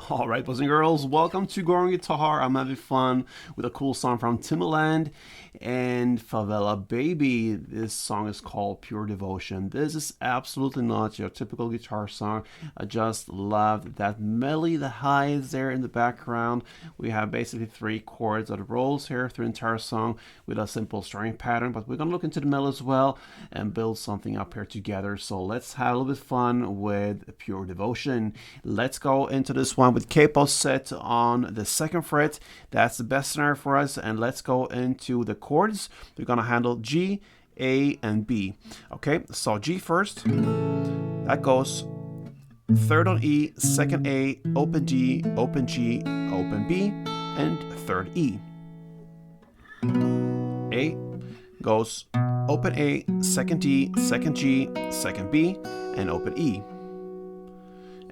Alright, boys and girls, welcome to Growing Guitar. I'm having fun with a cool song from Timbaland and Favelababy. This song is called Pure Devotion. This is absolutely not your typical guitar song. I just love that melody, the highs there in the background. We have basically 3 chords that rolls here through the entire song with a simple string pattern, but we're going to look into the melody as well and build something up here together. So let's have a little bit of fun with Pure Devotion. Let's go into this one with capo set on the 2nd fret. That's the best scenario for us, and let's go into the chords. We're gonna handle G, A, and B. Okay, so G first. That goes 3rd on E, 2nd A, open D, open G, open B, and 3rd E. A goes open A, 2nd D, 2nd G, 2nd B, and open E.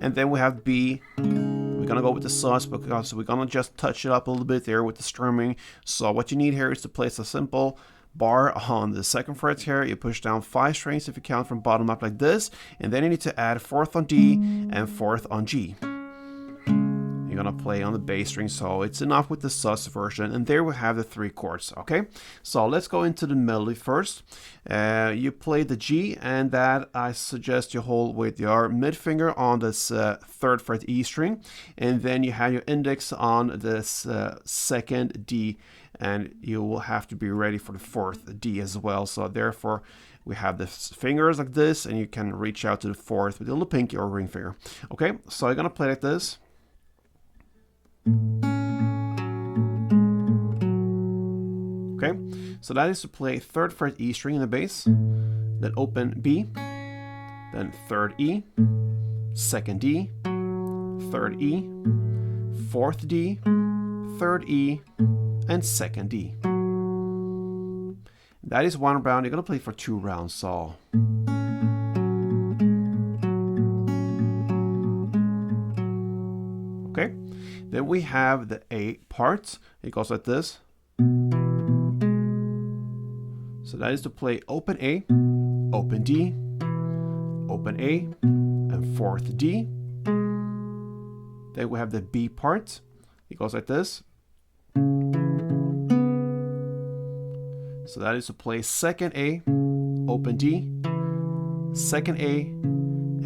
And then we have B. We're gonna go with the sus because we're gonna just touch it up a little bit there with the strumming. So what you need here is to place a simple bar on the 2nd fret here. You push down 5 strings if you count from bottom up like this, and then you need to add 4th on D and 4th on G. You're gonna play on the bass string, so it's enough with the sus version. And there we have the 3 chords. Okay, so let's go into the melody first. You play the G, and that I suggest you hold with your mid finger on this 3rd fret E string, and then you have your index on this 2nd D, and you will have to be ready for the 4th D as well. So therefore we have the fingers like this, and you can reach out to the 4th with the little pinky or ring finger. Okay, so you're gonna play like this. Okay, so that is to play 3rd fret E string in the bass, then open B, then 3rd E, 2nd D, 3rd E, 4th D, 3rd E, and 2nd D. That is 1 round. You're going to play for 2 rounds, so. Okay, then we have the A part. It goes like this. So that is to play open A, open D, open A, and 4th D. Then we have the B part. It goes like this. So that is to play 2nd A, open D, 2nd A,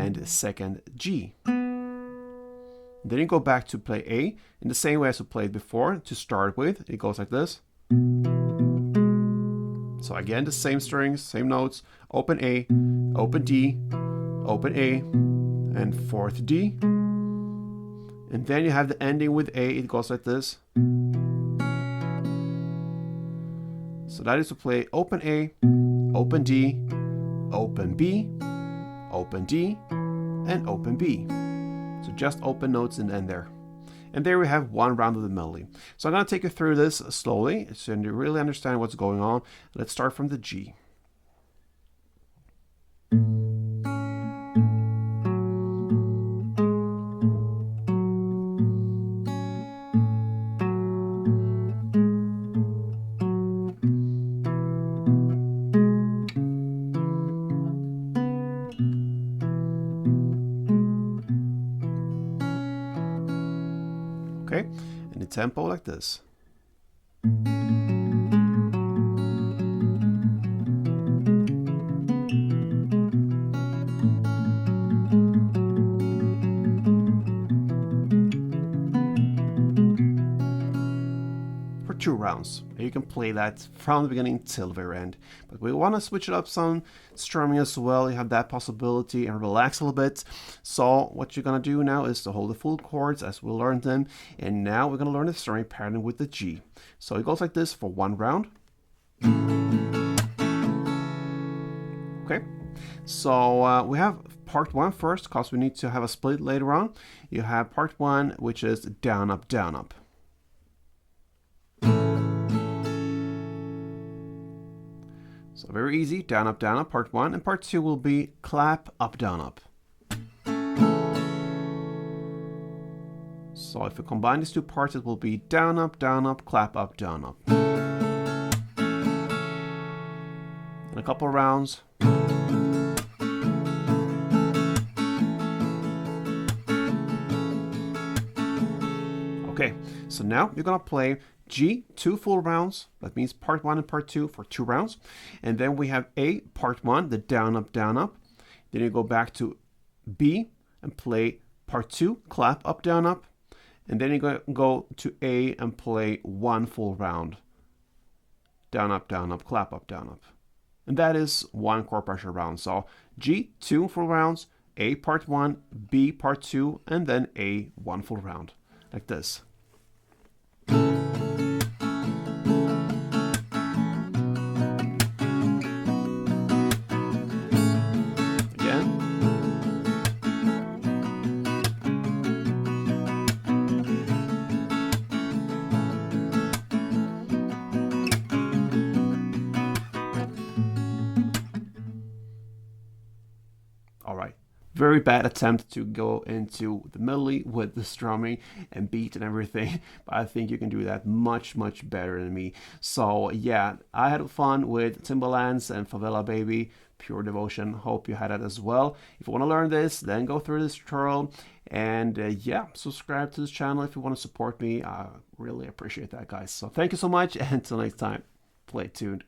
and 2nd G. Then you go back to play A in the same way as we played before. To start with, it goes like this. So again, the same strings, same notes. Open A, open D, open A, and 4th D. And then you have the ending with A. It goes like this. So that is to play open A, open D, open B, open D, and open B. So just open notes in the end there. And there we have 1 round of the melody. So I'm going to take you through this slowly so you really understand what's going on. Let's start from the G. Okay, and the tempo like this. for 2 rounds. And you can play that from the beginning till the very end. But we want to switch it up some strumming as well. You have that possibility and relax a little bit. So what you're going to do now is to hold the full chords as we learned them. And now we're going to learn the strumming pattern with the G. So it goes like this for 1 round. Okay, so we have part 1 first, because we need to have a split later on. You have part 1, which is down, up, down, up. So very easy, down, up, part 1. And part 2 will be clap, up, down, up. So if we combine these 2 parts, it will be down, up, clap, up, down, up. In a couple of rounds. Okay, so now you're gonna play G 2 full rounds. That means part 1 and part 2 for 2 rounds. And then we have A, part 1, the down, up, down, up. Then you go back to B and play part 2, clap, up, down, up. And then you go to A and play 1 full round. Down, up, clap, up, down, up. And that is 1 chord pressure round. So G 2 full rounds, A part 1, B part 2, and then A 1 full round. Like this. All right. Very bad attempt to go into the melody with the strumming and beat and everything, but I think you can do that much, much better than me. So yeah, I had fun with Timbaland's and Favelababy, Pure Devotion. Hope you had it as well. If you want to learn this, then go through this tutorial. And yeah, subscribe to this channel if you want to support me. I really appreciate that, guys. So thank you so much, and until next time, play tuned.